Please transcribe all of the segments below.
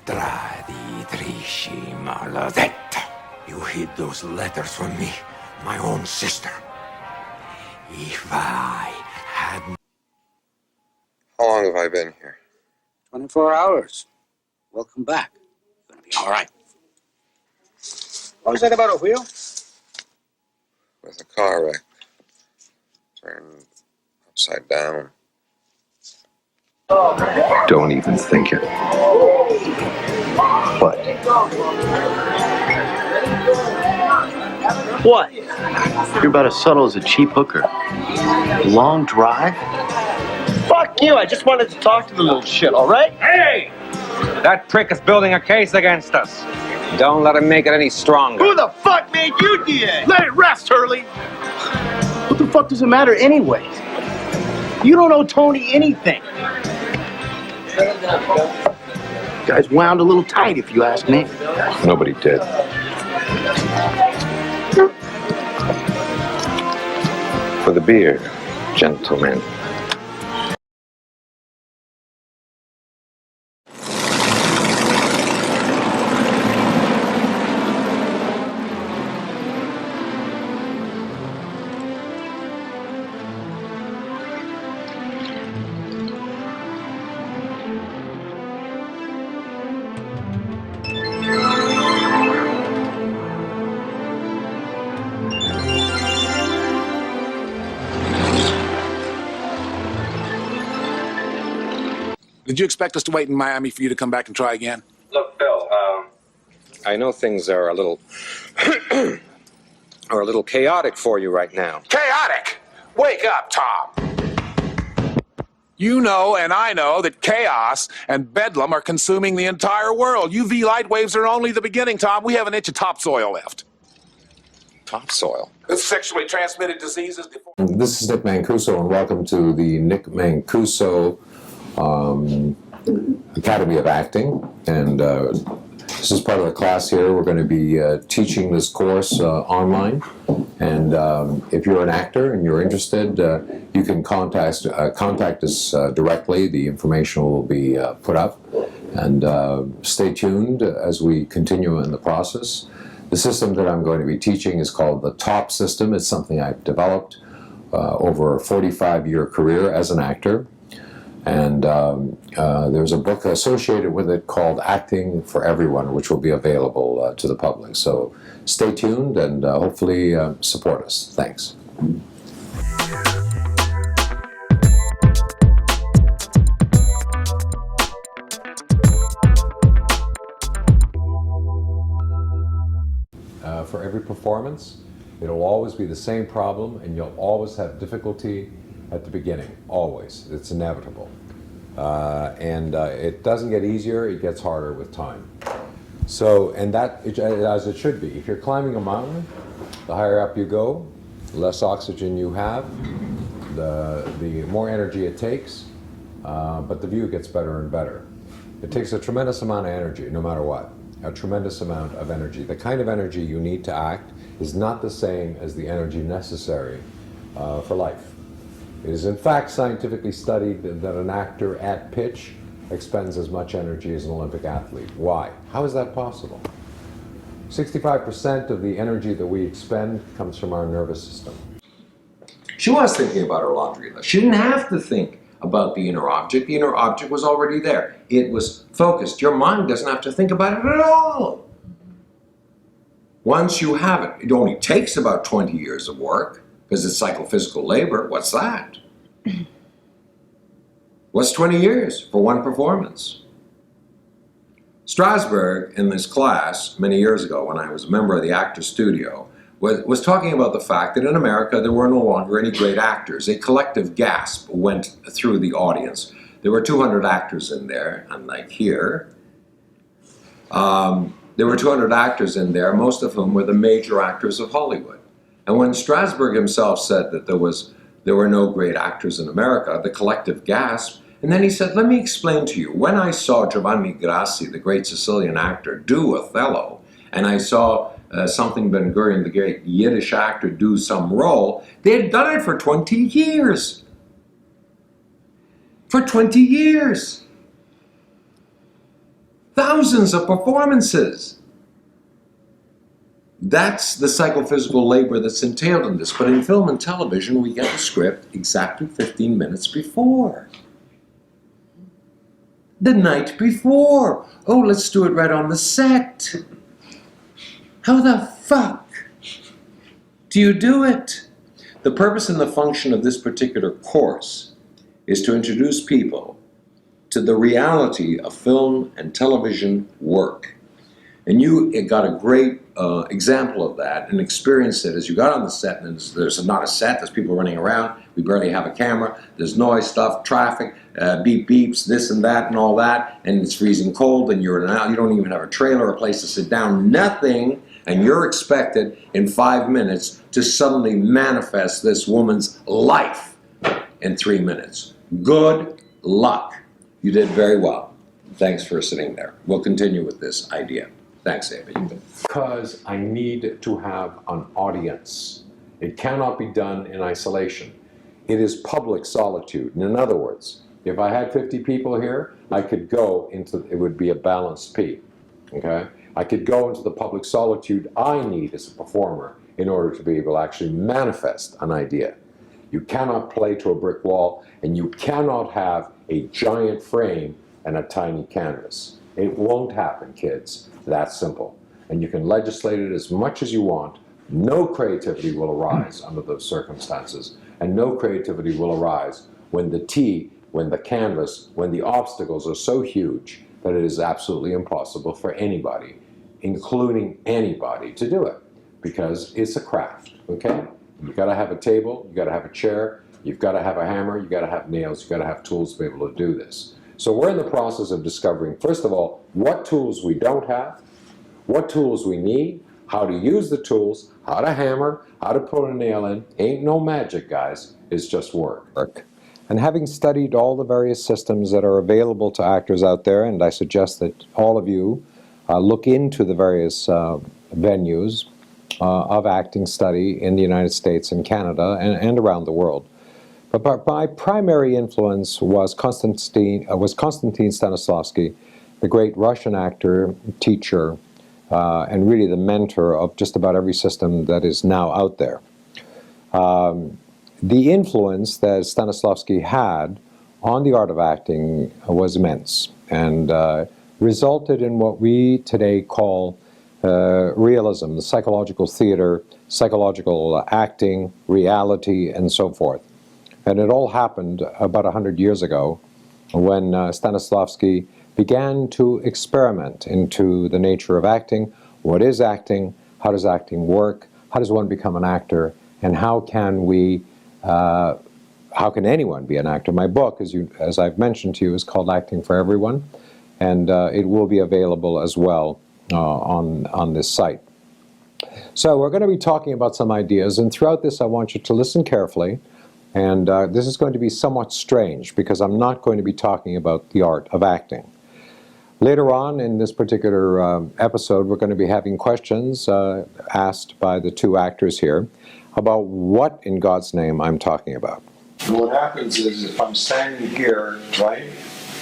Traditrici maledetta. You hid those letters from me, my own sister. If I had... How long have I been here? 24 hours. Welcome back. You're gonna be all right. What was that about a wheel? With a car wreck. Turned upside down. Don't even think it. What? What? You're about as subtle as a cheap hooker. Long drive? Fuck you, I just wanted to talk to the little shit, all right? Hey! That prick is building a case against us. Don't let him make it any stronger. Who the fuck made you DA? Let it rest, Hurley. What the fuck does it matter anyway? You don't owe Tony anything. Guys wound a little tight, if you ask me. Nobody did. For the beer, gentlemen. Did you expect us to wait in Miami for you to come back and try again? Look, Phil, I know things are a little chaotic for you right now. Chaotic! Wake up, Tom! You know and I know that chaos and bedlam are consuming the entire world. UV light waves are only the beginning, Tom. We have an inch of topsoil left. Topsoil? It's sexually transmitted diseases. This is Nick Mancuso, and welcome to the Nick Mancuso Academy of Acting. And this is part of the class here. We're going to be teaching this course online. And if you're an actor and you're interested, you can contact us directly. The information will be put up. And stay tuned as we continue in the process. The system that I'm going to be teaching is called the TOP system. It's something I've developed over a 45-year career as an actor. And there's a book associated with it called Acting for Everyone, which will be available to the public. So stay tuned and hopefully support us. Thanks. For every performance, it'll always be the same problem, and you'll always have difficulty at the beginning, always. It's inevitable. It doesn't get easier, it gets harder with time. So, and that, as it should be. If you're climbing a mountain, the higher up you go, the less oxygen you have, the more energy it takes, but the view gets better and better. It takes a tremendous amount of energy, no matter what. A tremendous amount of energy. The kind of energy you need to act is not the same as the energy necessary for life. It is in fact scientifically studied that an actor at pitch expends as much energy as an Olympic athlete. Why? How is that possible? 65% of the energy that we expend comes from our nervous system. She was thinking about her laundry list. She didn't have to think about the inner object. The inner object was already there. It was focused. Your mind doesn't have to think about it at all. Once you have it, it only takes about 20 years of work, because it's psychophysical labor. What's that? What's 20 years for one performance? Strasberg, in this class many years ago when I was a member of the Actors Studio, was talking about the fact that in America there were no longer any great actors. A collective gasp went through the audience. There were 200 actors in there, unlike here. There were 200 actors in there, most of whom were the major actors of Hollywood. And when Strasberg himself said that there were no great actors in America, the collective gasp, and then he said, let me explain to you, when I saw Giovanni Grassi, the great Sicilian actor, do Othello, and I saw Something Ben Gurion, the great Yiddish actor, do some role, they had done it for 20 years. For 20 years. thousands of performances. That's the psychophysical labor that's entailed in this. But in film and television, we get the script exactly 15 minutes before. The night before. Oh, let's do it right on the set. How the fuck do you do it? The purpose and the function of this particular course is to introduce people to the reality of film and television work. And you got a great example of that and experienced it as you got on the set. And there's not a set, there's people running around. We barely have a camera. There's noise, stuff, traffic, beep beeps, this and that and all that. And it's freezing cold and you're out. You don't even have a trailer, a place to sit down, nothing. And you're expected in 5 minutes to suddenly manifest this woman's life in 3 minutes. Good luck. You did very well. Thanks for sitting there. We'll continue with this idea. Thanks, Ava. Because I need to have an audience. It cannot be done in isolation. It is public solitude. And in other words, if I had 50 people here, I could go into, it would be a balanced P, okay? I could go into the public solitude I need as a performer in order to be able to actually manifest an idea. You cannot play to a brick wall, and you cannot have a giant frame and a tiny canvas. It won't happen, kids. That's simple. And you can legislate it as much as you want. No creativity will arise under those circumstances. And no creativity will arise when the canvas, when the obstacles are so huge that it is absolutely impossible for anybody, including anybody, to do it. Because it's a craft, okay? You've got to have a table, you've got to have a chair, you've got to have a hammer, you've got to have nails, you've got to have tools to be able to do this. So we're in the process of discovering, first of all, what tools we don't have, what tools we need, how to use the tools, how to hammer, how to put a nail in. Ain't no magic, guys. It's just work. And having studied all the various systems that are available to actors out there, and I suggest that all of you look into the various venues of acting study in the United States and Canada and around the world. But my primary influence was Konstantin Stanislavski, the great Russian actor, teacher, and really the mentor of just about every system that is now out there. The influence that Stanislavski had on the art of acting was immense and resulted in what we today call realism, the psychological theater, psychological acting, reality, and so forth. And it all happened about 100 years ago when Stanislavski began to experiment into the nature of acting. What is acting? How does acting work? How does one become an actor? And how can anyone be an actor? My book, as I've mentioned to you, is called Acting for Everyone, and it will be available as well on this site. So we're going to be talking about some ideas, and throughout this I want you to listen carefully. And this is going to be somewhat strange because I'm not going to be talking about the art of acting. Later on in this particular episode, we're going to be having questions asked by the two actors here about what in God's name I'm talking about. And what happens is if I'm standing here, right,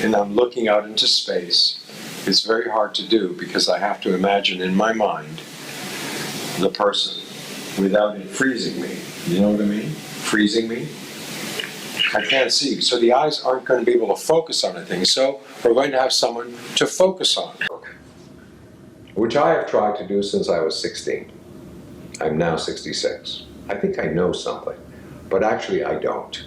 and I'm looking out into space, it's very hard to do because I have to imagine in my mind the person without it freezing me. You know what I mean? Freezing me. I can't see. So the eyes aren't going to be able to focus on anything. So we're going to have someone to focus on. Which I have tried to do since I was 16. I'm now 66. I think I know something, but actually I don't.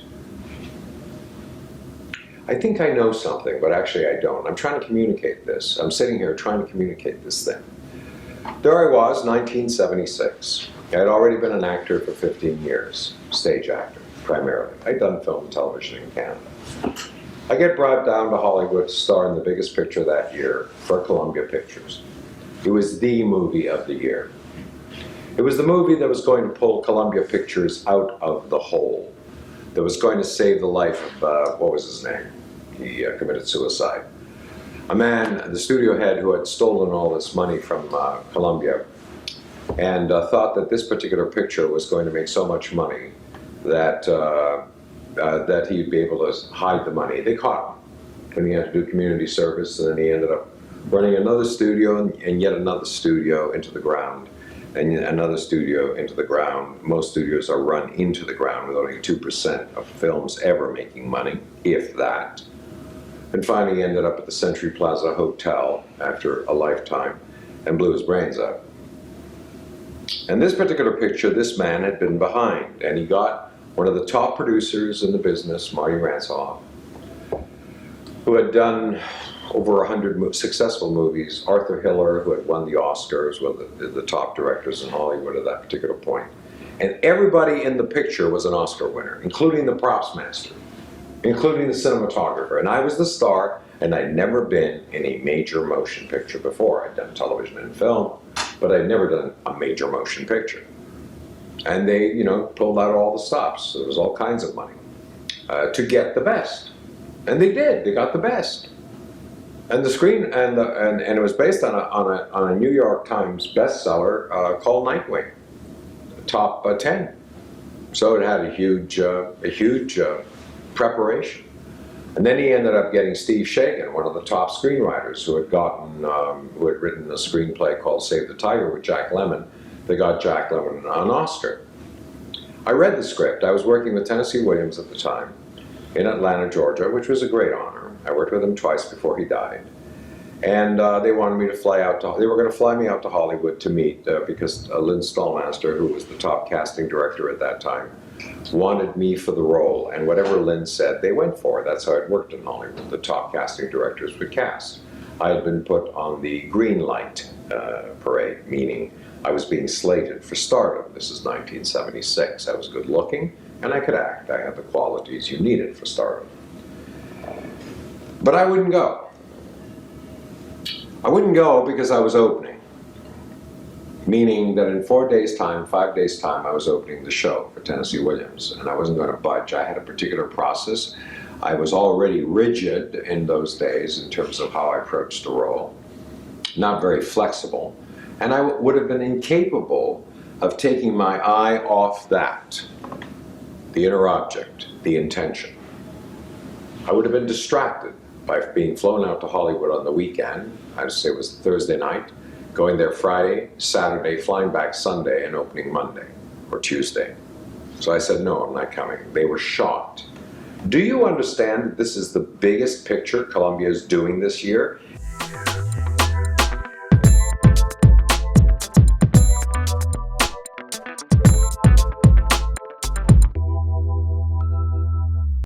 I think I know something, but actually I don't. I'm trying to communicate this. I'm sitting here trying to communicate this thing. There I was, 1976. I had already been an actor for 15 years, stage actor, primarily. I'd done film and television in Canada. I get brought down to Hollywood to star in the biggest picture that year for Columbia Pictures. It was the movie of the year. It was the movie that was going to pull Columbia Pictures out of the hole, that was going to save the life of, what was his name? He committed suicide. A man, the studio head who had stolen all this money from Columbia, and thought that this particular picture was going to make so much money that that he'd be able to hide the money. They caught him when he had to do community service, and then he ended up running another studio and yet another studio into the ground, and yet another studio into the ground. Most studios are run into the ground, with only 2% of films ever making money, if that. And finally ended up at the Century Plaza Hotel after a lifetime and blew his brains out. And this particular picture, this man had been behind, and he got one of the top producers in the business, Marty Ransoff, who had done over 100 successful movies, Arthur Hiller, who had won the Oscars, one of the top directors in Hollywood at that particular point. And everybody in the picture was an Oscar winner, including the props master, including the cinematographer. And I was the star, and I'd never been in a major motion picture before. I'd done television and film, but I'd never done a major motion picture. And they, you know, pulled out all the stops. So there was all kinds of money to get the best. And they did, they got the best. And the screen, and it was based on a New York Times bestseller called Nightwing, top 10. So it had a huge preparation. And then he ended up getting Steve Shagan, one of the top screenwriters, who had written a screenplay called Save the Tiger with Jack Lemmon. They got Jack Lemmon an Oscar. I read the script. I was working with Tennessee Williams at the time in Atlanta, Georgia, which was a great honor. I worked with him twice before he died. And they wanted me to fly out to, they were going to fly me out to Hollywood to meet, because Lynn Stallmaster, who was the top casting director at that time, wanted me for the role. And whatever Lynn said, they went for it. That's how it worked in Hollywood. The top casting directors would cast. I had been put on the green light parade, meaning I was being slated for stardom. This is 1976. I was good looking and I could act. I had the qualities you needed for stardom. But I wouldn't go. I wouldn't go because I was opening. Meaning that in 4 days' time, 5 days' time, I was opening the show for Tennessee Williams, and I wasn't going to budge. I had a particular process. I was already rigid in those days in terms of how I approached the role, not very flexible, and I would have been incapable of taking my eye off that, the inner object, the intention. I would have been distracted by being flown out to Hollywood on the weekend. I would say it was Thursday night, going there Friday, Saturday, flying back Sunday, and opening Monday or Tuesday. So I said, no, I'm not coming. They were shocked. Do you understand that this is the biggest picture Columbia is doing this year?